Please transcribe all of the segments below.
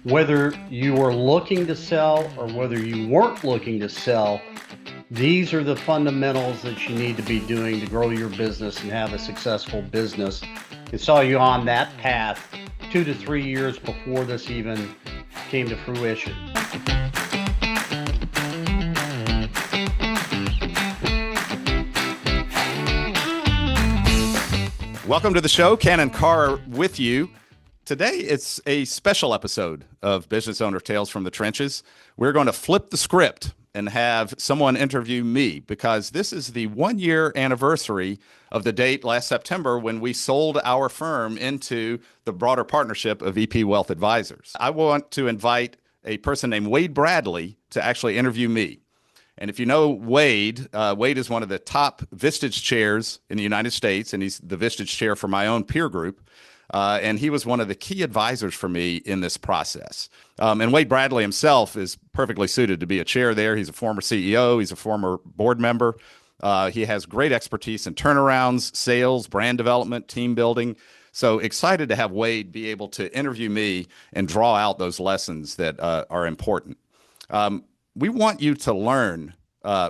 Whether you were looking to sell or whether you weren't looking to sell, these are the fundamentals that you need to be doing to grow your business and have a successful business. I saw you on that path 2 to 3 years before this even came to fruition. Welcome to the show. Ken and Carr with you. Today, it's a special episode of Business Owner Tales from the Trenches. We're going to flip the script and have someone interview me because this is the 1-year anniversary of the date last September when we sold our firm into the broader partnership of EP Wealth Advisors. I want to invite a person named Wade Bradley to actually interview me. And if you know Wade, Wade is one of the top Vistage chairs in the United States, and he's the Vistage chair for my own peer group. And he was one of the key advisors for me in this process. And Wade Bradley himself is perfectly suited to be a chair there. He's a former CEO. He's a former board member. He has great expertise in turnarounds, sales, brand development, team building. So excited to have Wade be able to interview me and draw out those lessons that are important. We want you to learn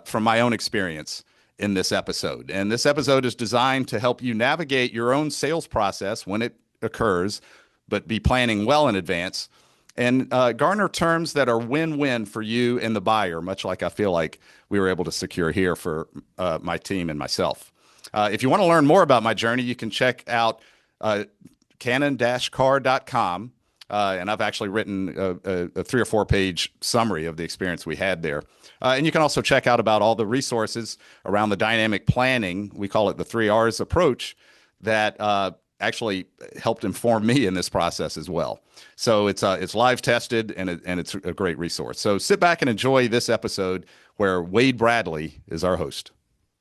from my own experience in this episode. And this episode is designed to help you navigate your own sales process when it occurs, but be planning well in advance and garner terms that are win-win for you and the buyer, much like I feel like we were able to secure here for my team and myself. If you want to learn more about my journey, you can check out cannon-carr.com. And I've actually written a 3 or 4 page summary of the experience we had there. And you can also check out about all the resources around the dynamic planning. We call it the 3 R's approach that actually helped inform me in this process as well. So it's live tested and it's a great resource. So sit back and enjoy this episode where Wade Bradley is our host.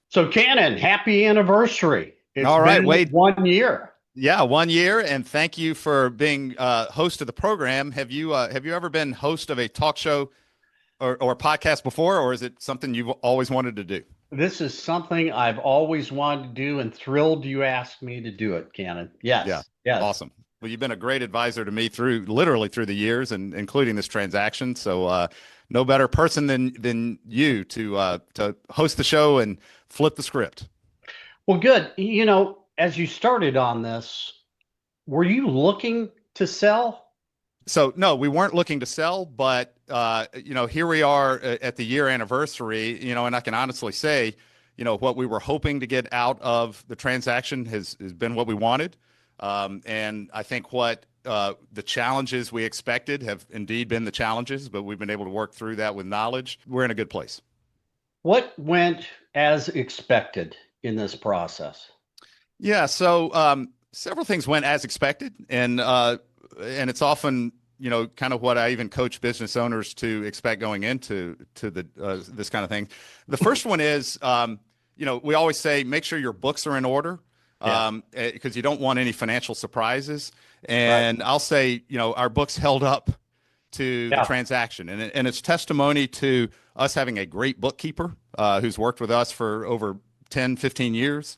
So Cannon, happy anniversary. It's all right, been Wade. 1 year. Yeah, 1 year, and thank you for being host of the program. Have you ever been host of a talk show or podcast before, or is it something you've always wanted to do? This is something I've always wanted to do and thrilled you asked me to do it, Cannon. Yes. Yeah. Yes. Awesome. Well, you've been a great advisor to me literally through the years, and including this transaction. So no better person than you to host the show and flip the script. Well, good. As you started on this, were you looking to sell? So no, we weren't looking to sell, but here we are at the year anniversary, and I can honestly say, what we were hoping to get out of the transaction has been what we wanted. And I think what the challenges we expected have indeed been the challenges, but we've been able to work through that with knowledge. We're in a good place. What went as expected in this process? Yeah, so several things went as expected, and it's often kind of what I even coach business owners to expect going into this kind of thing. The first one is we always say make sure your books are in order because you don't want any financial surprises. And right. I'll say our books held up to the transaction, and it's testimony to us having a great bookkeeper who's worked with us for over 10, 15 years.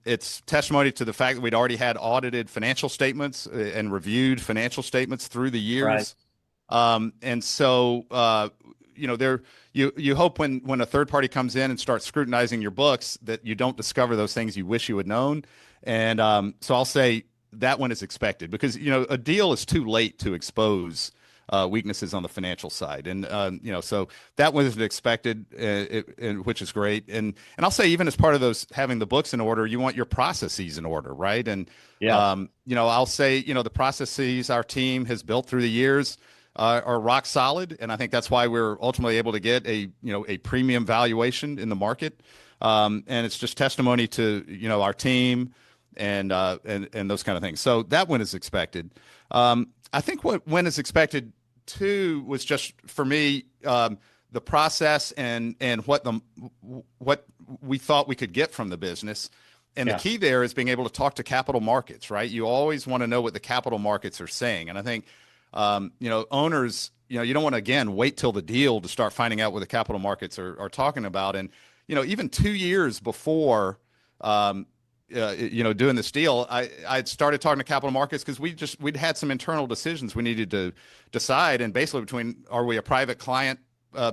It's testimony to the fact that we'd already had audited financial statements and reviewed financial statements through the years. Right. And so, you hope when a third party comes in and starts scrutinizing your books that you don't discover those things you wish you had known. And so I'll say that one is expected because, a deal is too late to expose weaknesses on the financial side. And, so that wasn't expected, which is great. And I'll say even as part of those, having the books in order, you want your processes in order, right? And, I'll say, the processes our team has built through the years are rock solid. And I think that's why we're ultimately able to get a premium valuation in the market. And it's just testimony to, our team and those kind of things. So that one is expected. I think what went as expected too was just for me the process and what we thought we could get from the business. And the key there is being able to talk to capital markets, right? You always want to know what the capital markets are saying. And I think owners, you don't want to again wait till the deal to start finding out what the capital markets are talking about. And even 2 years before doing this deal, I had started talking to capital markets because we'd had some internal decisions we needed to decide, and basically between, are we a private client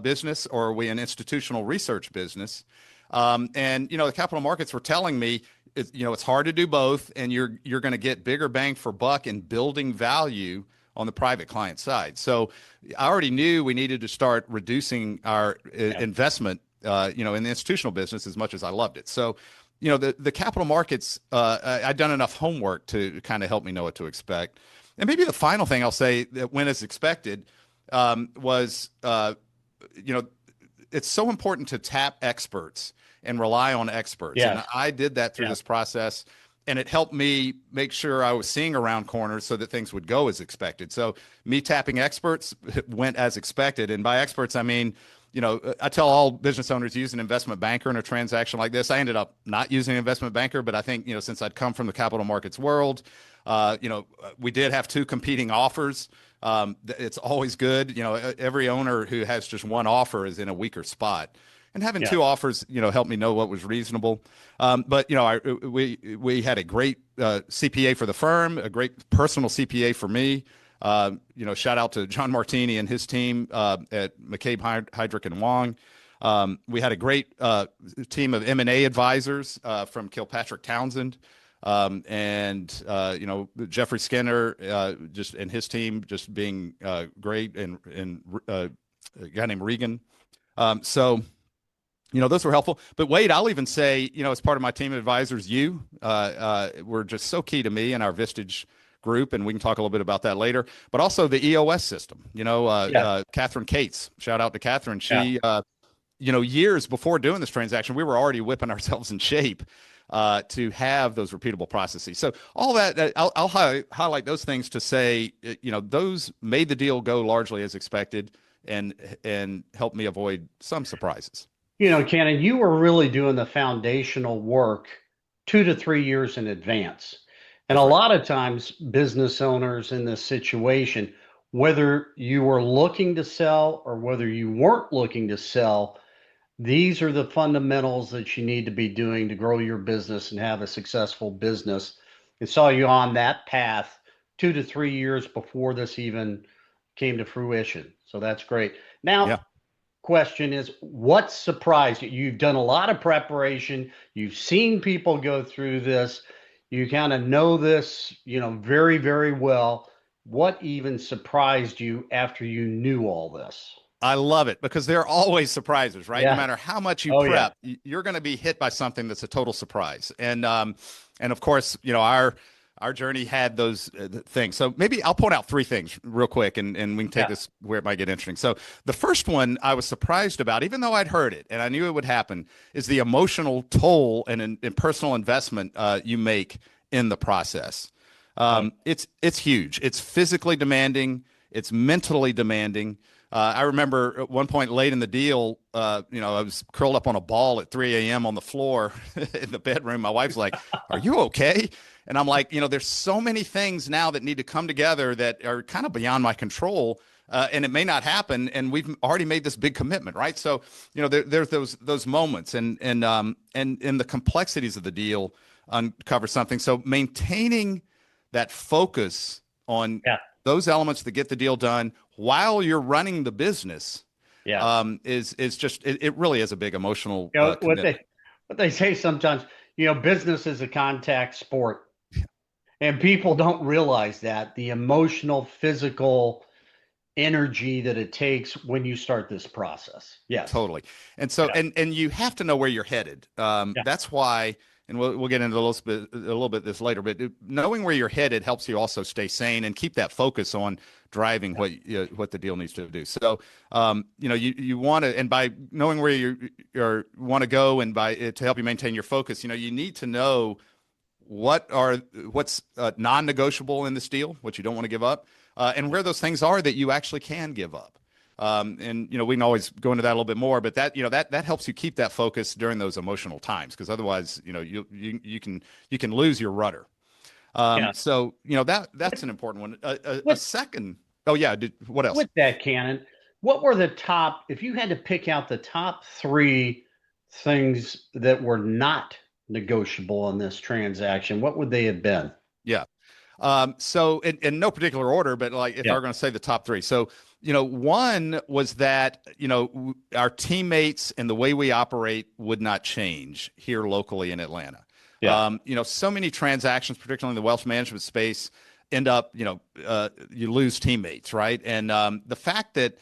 business or are we an institutional research business? And the capital markets were telling me, it's hard to do both, and you're going to get bigger bang for buck in building value on the private client side. So I already knew we needed to start reducing our investment, in the institutional business as much as I loved it. So, the capital markets, I'd done enough homework to kind of help me know what to expect. And maybe the final thing I'll say that went as expected was, it's so important to tap experts and rely on experts. Yes. And I did that through this process. And it helped me make sure I was seeing around corners so that things would go as expected. So me tapping experts went as expected. And by experts, I mean, I tell all business owners use an investment banker in a transaction like this. I ended up not using an investment banker, but I think, since I'd come from the capital markets world, we did have two competing offers. It's always good. Every owner who has just one offer is in a weaker spot. And having two offers, helped me know what was reasonable. But we had a great CPA for the firm, a great personal CPA for me. Shout out to John Martini and his team at McCabe, Heidrich and Wong. We had a great team of M&A advisors from Kilpatrick Townsend, and Jeffrey Skinner, and his team just being great, and a guy named Regan. So those were helpful. But Wade, I'll even say, as part of my team of advisors, you were just so key to me and our Vistage group, and we can talk a little bit about that later. But also the EOS system. Catherine Cates, shout out to Catherine. She, years before doing this transaction, we were already whipping ourselves in shape to have those repeatable processes. So all that, I'll highlight those things to say, those made the deal go largely as expected, and helped me avoid some surprises. Cannon, you were really doing the foundational work 2 to 3 years in advance. And a lot of times, business owners in this situation, whether you were looking to sell or whether you weren't looking to sell, these are the fundamentals that you need to be doing to grow your business and have a successful business. I saw you on that path 2 to 3 years before this even came to fruition. So that's great. Now, question is, what surprised you? You've done a lot of preparation. You've seen people go through this. You kind of know this, very, very well. What even surprised you after you knew all this? I love it, because there are always surprises, right? No matter how much you prep, you're going to be hit by something that's a total surprise. And of course, our journey had those things. So maybe I'll point out 3 things real quick, and we can take this where it might get interesting. So the first one I was surprised about, even though I'd heard it and I knew it would happen, is the emotional toll and personal investment you make in the process. It's huge. It's physically demanding. It's mentally demanding. I remember at one point late in the deal, I was curled up on a ball at 3 a.m. on the floor in the bedroom. My wife's like, "Are you okay?" And I'm like, there's so many things now that need to come together that are kind of beyond my control, and it may not happen. And we've already made this big commitment, right? So, there's those moments, and the complexities of the deal uncover something. So maintaining that focus on those elements that get the deal done while you're running the business, is just it really is a big emotional. What they say sometimes, business is a contact sport. And people don't realize that the emotional, physical energy that it takes when you start this process. Yes, totally. And so, and you have to know where you're headed. That's why, and we'll get into a little bit this later, but knowing where you're headed helps you also stay sane and keep that focus on driving what the deal needs to do. So, you want to, and by knowing where you want to go, and to help you maintain your focus, you need to know what's non-negotiable in this deal, what you don't want to give up, and where those things are that you actually can give up. And we can always go into that a little bit more, but that helps you keep that focus during those emotional times, because otherwise, you can lose your rudder. So that's an important one. A second. Oh yeah. What else? With that, Cannon, what were if you had to pick out the top 3 things that were not non-negotiable in this transaction, what would they have been? Yeah. So in no particular order, but like if I Yeah. were going to say the top three. So, one was that, our teammates and the way we operate would not change here locally in Atlanta. Yeah. So many transactions, particularly in the wealth management space, end up, you lose teammates, right? And the fact that,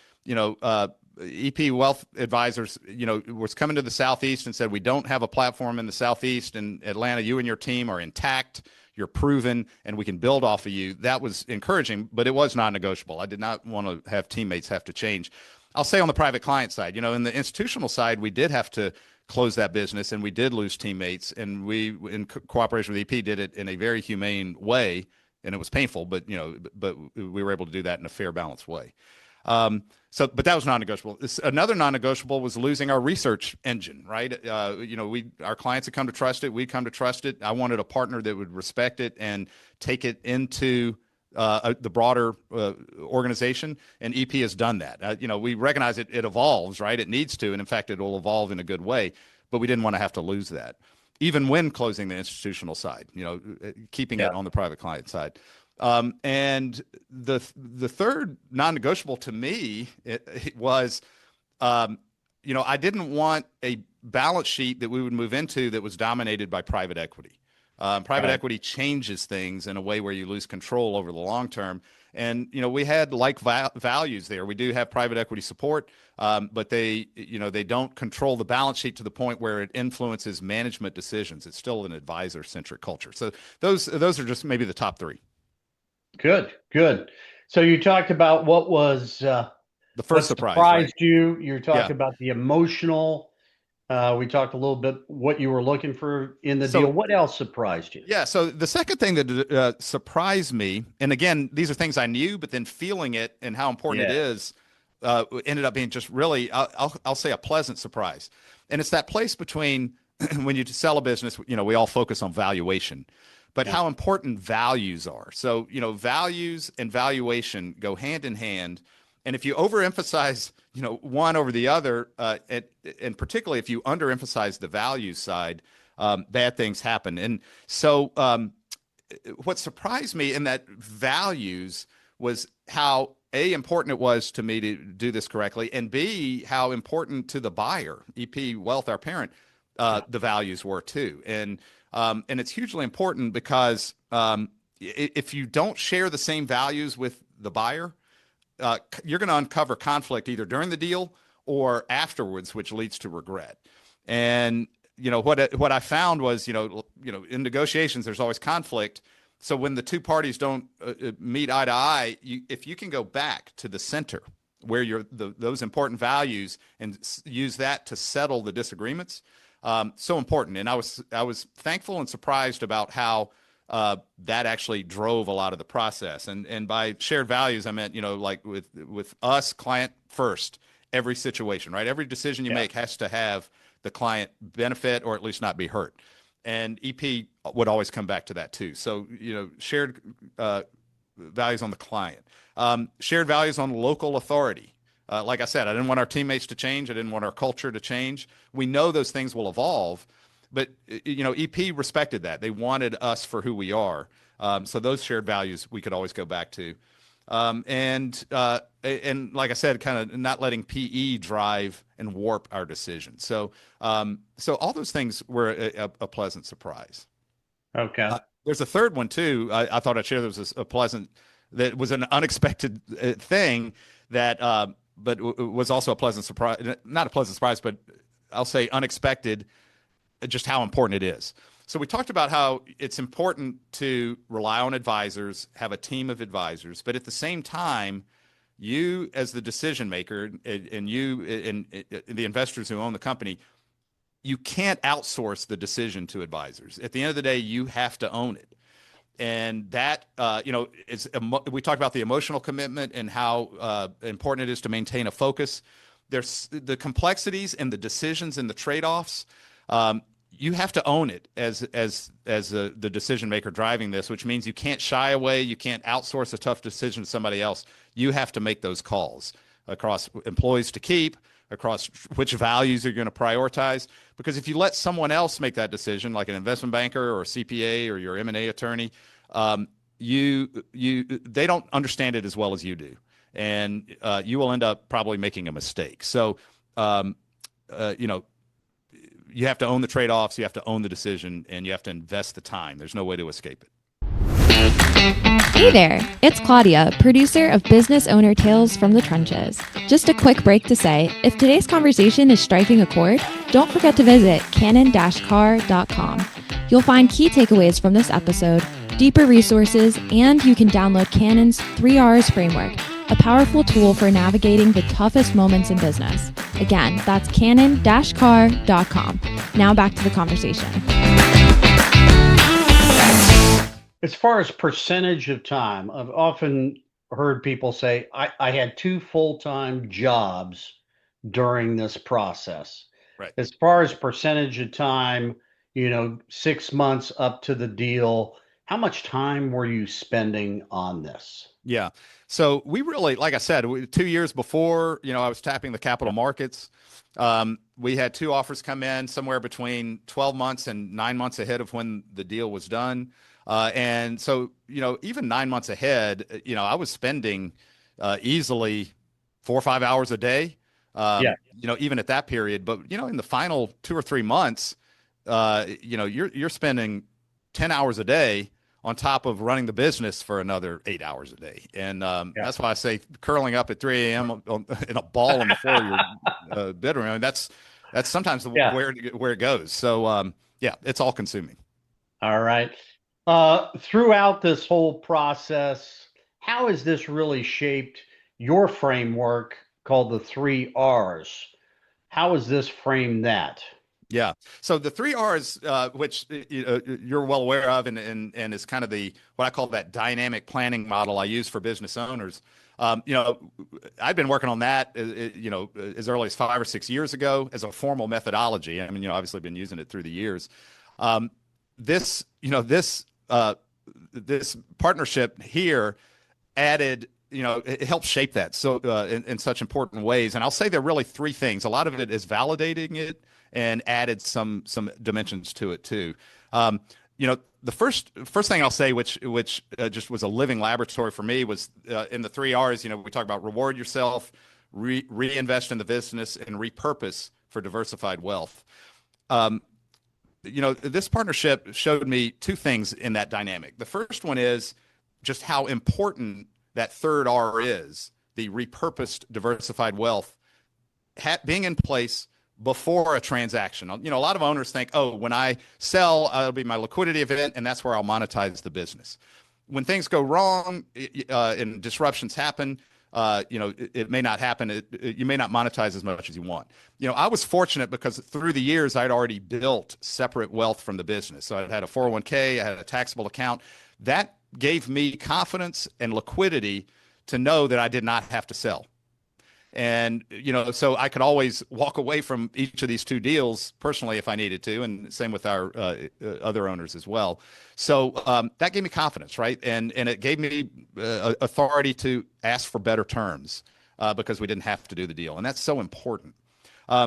EP Wealth Advisors, was coming to the Southeast and said, we don't have a platform in the Southeast, and Atlanta, you and your team are intact, you're proven, and we can build off of you. That was encouraging, but it was non-negotiable. I did not want to have teammates have to change. I'll say on the private client side, in the institutional side, we did have to close that business and we did lose teammates, and we, in cooperation with EP, did it in a very humane way, and it was painful, but we were able to do that in a fair, balanced way. But that was non-negotiable. Another non-negotiable was losing our research engine, right? Our clients had come to trust it. We'd come to trust it. I wanted a partner that would respect it and take it into the broader organization, and EP has done that. We recognize it evolves, right? It needs to, and in fact, it will evolve in a good way, but we didn't want to have to lose that, even when closing the institutional side, keeping it on the private client side. And the third non-negotiable to me it was, I didn't want a balance sheet that we would move into that was dominated by private equity. Private equity changes things in a way where you lose control over the long term. And, we had values there. We do have private equity support, but they don't control the balance sheet to the point where it influences management decisions. It's still an advisor-centric culture. So those are just maybe the top three. Good. So you talked about what was the first what surprise, surprised right? you. You talked about the emotional. We talked a little bit what you were looking for in the deal. What else surprised you? Yeah. So the second thing that surprised me, and again, these are things I knew, but then feeling it and how important it is, ended up being just really, I'll say, a pleasant surprise. And it's that place between when you sell a business, we all focus on valuation, but how important values are. So, values and valuation go hand in hand. And if you overemphasize, one over the other, and particularly if you underemphasize the values side, bad things happen. And so what surprised me in that values was how important it was to me to do this correctly, and B, how important to the buyer, EP Wealth, our parent, the values were too. And it's hugely important because if you don't share the same values with the buyer, you're going to uncover conflict either during the deal or afterwards, which leads to regret. And what I found was, in negotiations, there's always conflict. So when the two parties don't meet eye to eye, if you can go back to the center where those important values and use that to settle the disagreements, so important. And I was thankful and surprised about how that actually drove a lot of the process. And by shared values, I meant, like with us, client first, every situation, right? Every decision you make has to have the client benefit or at least not be hurt. And EP would always come back to that too. So, shared values on the client, shared values on local authority. Like I said, I didn't want our teammates to change. I didn't want our culture to change. We know those things will evolve, but EP respected that. They wanted us for who we are. So those shared values we could always go back to. And like I said, kind of not letting PE drive and warp our decisions. So all those things were a pleasant surprise. Okay. There's a third one too. I thought I'd share. There was that was an unexpected thing that, but was also a pleasant surprise. Not a pleasant surprise, but I'll say unexpected. Just how important it is. So we talked about how it's important to rely on advisors, have a team of advisors, but at the same time, you as the decision maker and you and the investors who own the company, you can't outsource the decision to advisors. At the end of the day, you have to own it. And that, we talked about the emotional commitment and how important it is to maintain a focus. There's the complexities and the decisions and the trade-offs. You have to own it as the decision maker driving this, which means you can't shy away. You can't outsource a tough decision to somebody else. You have to make those calls across employees to keep, across which values you're going to prioritize. Because if you let someone else make that decision, like an investment banker or a CPA or your M&A attorney, they don't understand it as well as you do, and you will end up probably making a mistake. So, you know, you have to own the trade-offs, you have to own the decision, and you have to invest the time. There's no way to escape it. Hey there, it's Claudia, producer of Business Owner Tales from the Trenches. Just a quick break to say, if today's conversation is striking a chord, don't forget to visit canon-carr.com. You'll find key takeaways from this episode, deeper resources, and you can download Canon's 3Rs framework, a powerful tool for navigating the toughest moments in business. Again, that's canon-carr.com. Now back to the conversation. As far as percentage of time, I've often heard people say, I had 2 full-time jobs during this process. Right. As far as percentage of time, 6 months up to the deal, how much time were you spending on this? Yeah. So we really, like I said, 2 years before, I was tapping the capital markets. We had 2 offers come in somewhere between 12 months and 9 months ahead of when the deal was done. And so, even 9 months ahead, I was spending easily 4 or 5 hours a day, even at that period. But, in the final 2 or 3 months, you're spending 10 hours a day on top of running the business for another 8 hours a day. And that's why I say curling up at 3 a.m. in a ball on the floor of your bedroom. I mean, that's sometimes where it goes. So, it's all consuming. All right. Throughout this whole process, how has this really shaped your framework called the 3 Rs? How has this framed that? Yeah. So the 3 Rs, which you're well aware of, and is kind of what I call that dynamic planning model I use for business owners. I've been working on that, as early as 5 or 6 years ago as a formal methodology. I mean, obviously been using it through the years. This partnership here added, it helps shape that so in such important ways. And I'll say there are really 3 things. A lot of it is validating it and added some dimensions to it too. The first thing I'll say, which just was a living laboratory for me, was in the 3 Rs. We talk about reward yourself, reinvest in the business, and repurpose for diversified wealth. This partnership showed me 2 things in that dynamic. The first one is just how important that 3rd R is, the repurposed diversified wealth, being in place before a transaction. A lot of owners think, oh, when I sell, it'll be my liquidity event, and that's where I'll monetize the business. When things go wrong and disruptions happen, it may not happen. You may not monetize as much as you want. I was fortunate because through the years, I'd already built separate wealth from the business. So I had a 401k, I had a taxable account. That gave me confidence and liquidity to know that I did not have to sell. And, so I could always walk away from each of these 2 deals personally if I needed to, and same with our other owners as well. So that gave me confidence, right? And it gave me authority to ask for better terms because we didn't have to do the deal. And that's so important.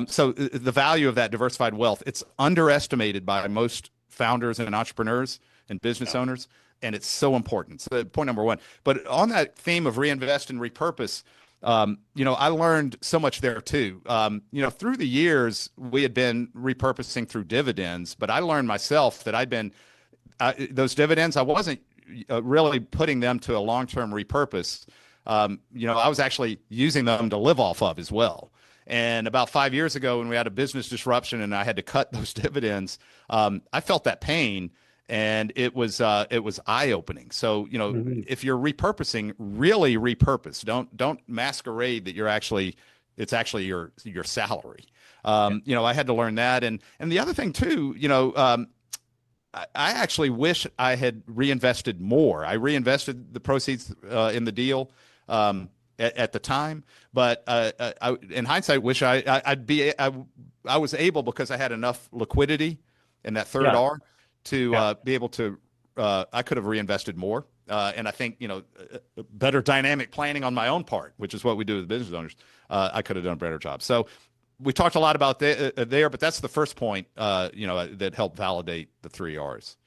So the value of that diversified wealth, it's underestimated by most founders and entrepreneurs and business owners, and it's so important. So point number 1. But on that theme of reinvest and repurpose, I learned so much there too. Through the years, we had been repurposing through dividends, but I learned myself that those dividends, I wasn't really putting them to a long-term repurpose. I was actually using them to live off of as well. And about 5 years ago, when we had a business disruption and I had to cut those dividends, I felt that pain. And it was eye-opening. So, if you're repurposing, really repurpose. Don't masquerade that it's actually your salary. I had to learn that. And the other thing too, I actually wish I had reinvested more. I reinvested the proceeds in the deal at the time, but I, in hindsight, wish I was able, because I had enough liquidity in that 3rd R to be able to, I could have reinvested more. And I think, better dynamic planning on my own part, which is what we do as business owners, I could have done a better job. So we talked a lot about there, but that's the first point, that helped validate the 3 R's.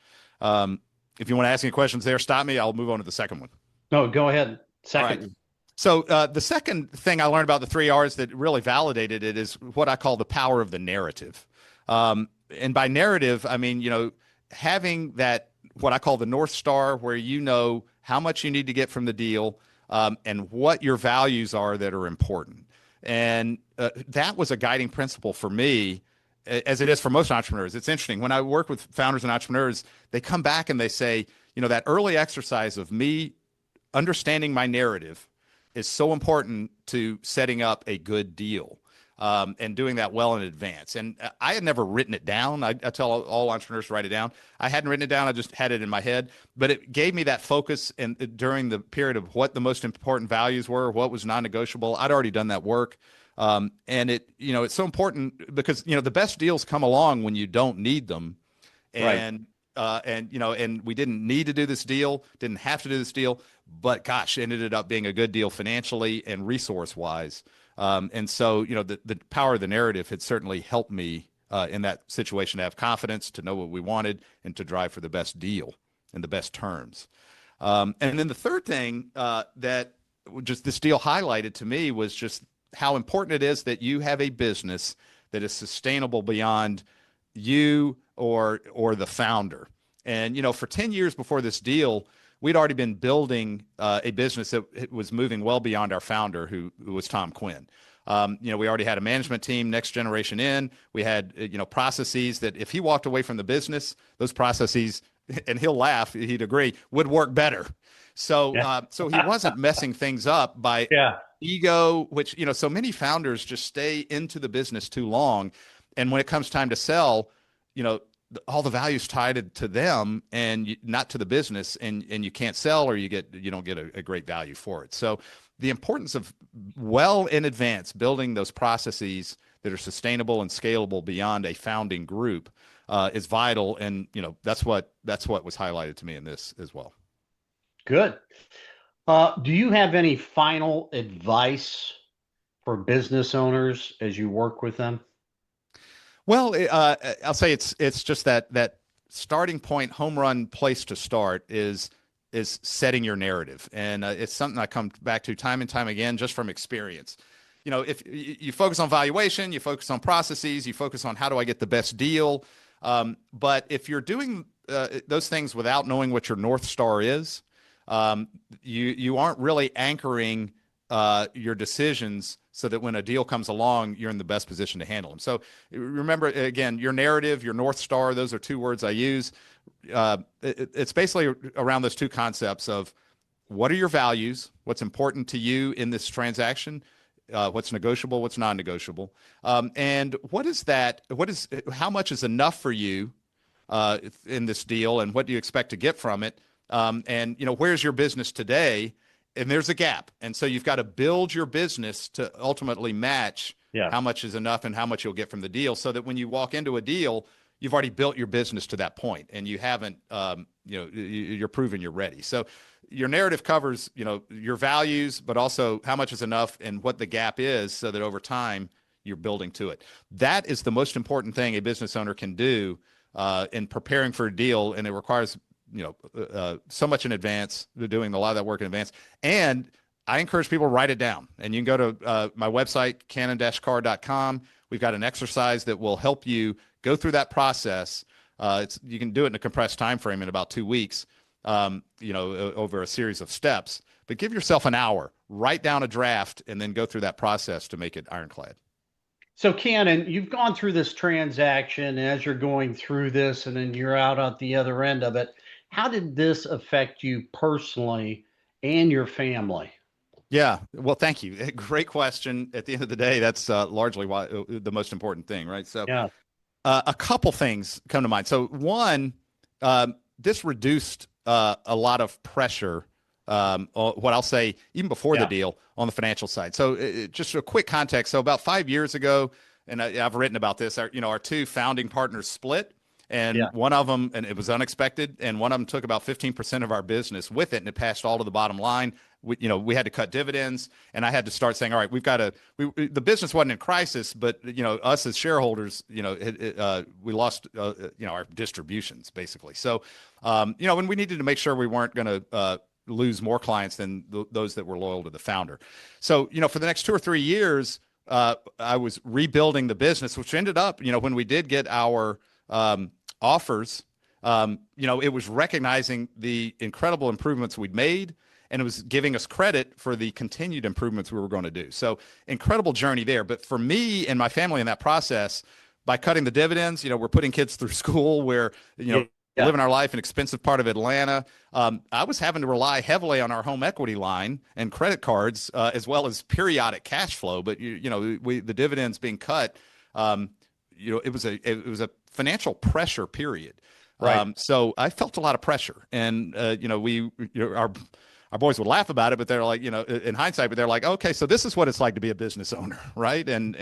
If you want to ask any questions there, stop me. I'll move on to the second one. No, go ahead. All right. Second. So the second thing I learned about the 3 R's that really validated it is what I call the power of the narrative. And by narrative, I mean, having that, what I call the North Star, where you know how much you need to get from the deal, and what your values are that are important. And that was a guiding principle for me, as it is for most entrepreneurs. It's interesting. When I work with founders and entrepreneurs, they come back and they say, that early exercise of me understanding my narrative is so important to setting up a good deal, and doing that well in advance. And I had never written it down. I tell all entrepreneurs to write it down. I hadn't written it down. I just had it in my head. But it gave me that focus during the period of what the most important values were, what was non-negotiable. I'd already done that work. And it's so important because, the best deals come along when you don't need them. And, and we didn't need to do this deal, didn't have to do this deal, but gosh, it ended up being a good deal financially and resource wise. And so, the power of the narrative had certainly helped me in that situation to have confidence, to know what we wanted, and to drive for the best deal and the best terms. And then the third thing that just this deal highlighted to me was just how important it is that you have a business that is sustainable beyond you or the founder. And, for 10 years before this deal, we'd already been building a business that was moving well beyond our founder, who was Tom Quinn. We already had a management team, next generation in. We had, processes that if he walked away from the business, those processes, and he'll laugh, he'd agree, would work better. So, so he wasn't messing things up by ego, which, so many founders just stay into the business too long. And when it comes time to sell, all the value's tied to them and not to the business, and you can't sell, or you don't get a great value for it. So the importance of well in advance building those processes that are sustainable and scalable beyond a founding group is vital. And, that's what was highlighted to me in this as well. Good. Do you have any final advice for business owners as you work with them? Well, I'll say it's just that starting point, home run place to start is setting your narrative. And it's something I come back to time and time again, just from experience. If you focus on valuation, you focus on processes, you focus on how do I get the best deal. But if you're doing those things without knowing what your North Star is, you aren't really anchoring your decisions so that when a deal comes along, you're in the best position to handle them. So remember, again, your narrative, your North Star, those are two words I use. It's basically around those two concepts of what are your values, what's important to you in this transaction, what's negotiable, what's non-negotiable, and how much is enough for you in this deal, and what do you expect to get from it? And where's your business today? And there's a gap. And so you've got to build your business to ultimately match how much is enough and how much you'll get from the deal, so that when you walk into a deal, you've already built your business to that point, and you haven't, you're proven you're ready. So your narrative covers, your values, but also how much is enough and what the gap is, so that over time you're building to it. That is the most important thing a business owner can do in preparing for a deal. And it requires so much in advance. They're doing a lot of that work in advance. And I encourage people to write it down. And you can go to my website, cannon-carr.com. We've got an exercise that will help you go through that process. You can do it in a compressed time frame in about 2 weeks, over a series of steps. But give yourself an hour, write down a draft, and then go through that process to make it ironclad. So, Cannon, you've gone through this transaction. As you're going through this, and then you're out at the other end of it, how did this affect you personally and your family? Yeah, well, thank you. Great question. At the end of the day, that's largely the most important thing, right? So a couple things come to mind. So one, this reduced a lot of pressure, what I'll say, even before the deal, on the financial side. So just a quick context. So about 5 years ago, and I've written about this, our two founding partners split. And one of them, and it was unexpected, and one of them took about 15% of our business with it, and it passed all to the bottom line. we had to cut dividends, and I had to start saying, all right, the business wasn't in crisis, but us as shareholders, we lost our distributions basically. So when we needed to make sure we weren't going to lose more clients than those that were loyal to the founder. So for the next 2 or 3 years, I was rebuilding the business, which ended up when we did get our offers, it was recognizing the incredible improvements we'd made, and it was giving us credit for the continued improvements we were going to do. So incredible journey there. But for me and my family in that process, by cutting the dividends, we're putting kids through school where, living our life in an expensive part of Atlanta. I was having to rely heavily on our home equity line and credit cards, as well as periodic cash flow. But, the dividends being cut, it was a financial pressure period. Right. So I felt a lot of pressure, and our boys would laugh about it, but they're like, in hindsight, but they're like, okay, so this is what it's like to be a business owner, right? And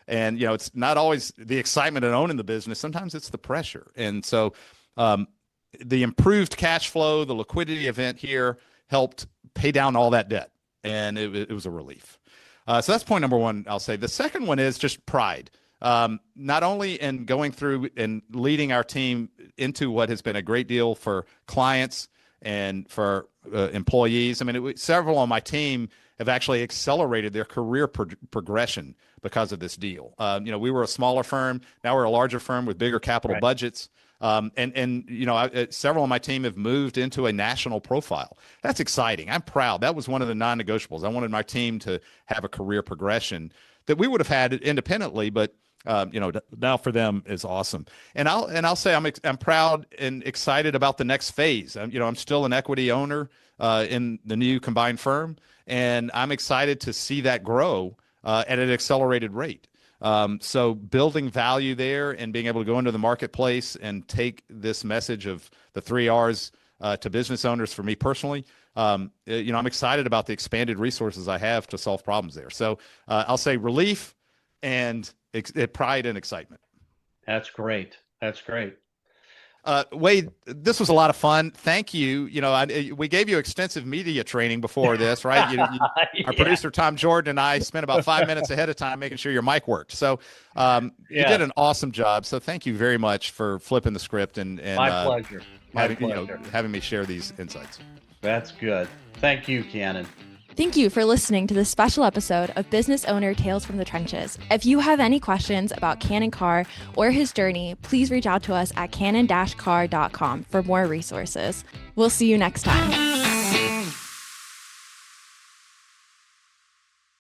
it's not always the excitement of owning the business. Sometimes it's the pressure. And so the improved cash flow, the liquidity event here helped pay down all that debt, and it was a relief. So that's point number one, I'll say. The second one is just pride. Not only in going through and leading our team into what has been a great deal for clients and for employees. I mean, several on my team have actually accelerated their career progression because of this deal. We were a smaller firm. Now we're a larger firm with bigger capital budgets. Several on my team have moved into a national profile. That's exciting. I'm proud. That was one of the non-negotiables. I wanted my team to have a career progression that we would have had independently, but now for them is awesome. And I'll say I'm proud and excited about the next phase. I'm still an equity owner in the new combined firm, and I'm excited to see that grow at an accelerated rate. So building value there and being able to go into the marketplace and take this message of the 3 R's to business owners for me personally. I'm excited about the expanded resources I have to solve problems there. So I'll say relief and pride and excitement. That's great. That's great. Wade, this was a lot of fun. Thank you. We gave you extensive media training before this, right? Our producer, Tom Jordan, and I spent about 5 minutes ahead of time making sure your mic worked. So you did an awesome job. So thank you very much for flipping the script and my pleasure. Having me share these insights. That's good. Thank you, Cannon. Thank you for listening to this special episode of Business Owner Tales from the Trenches. If you have any questions about Cannon Carr or his journey, please reach out to us at cannon-carr.com for more resources. We'll see you next time.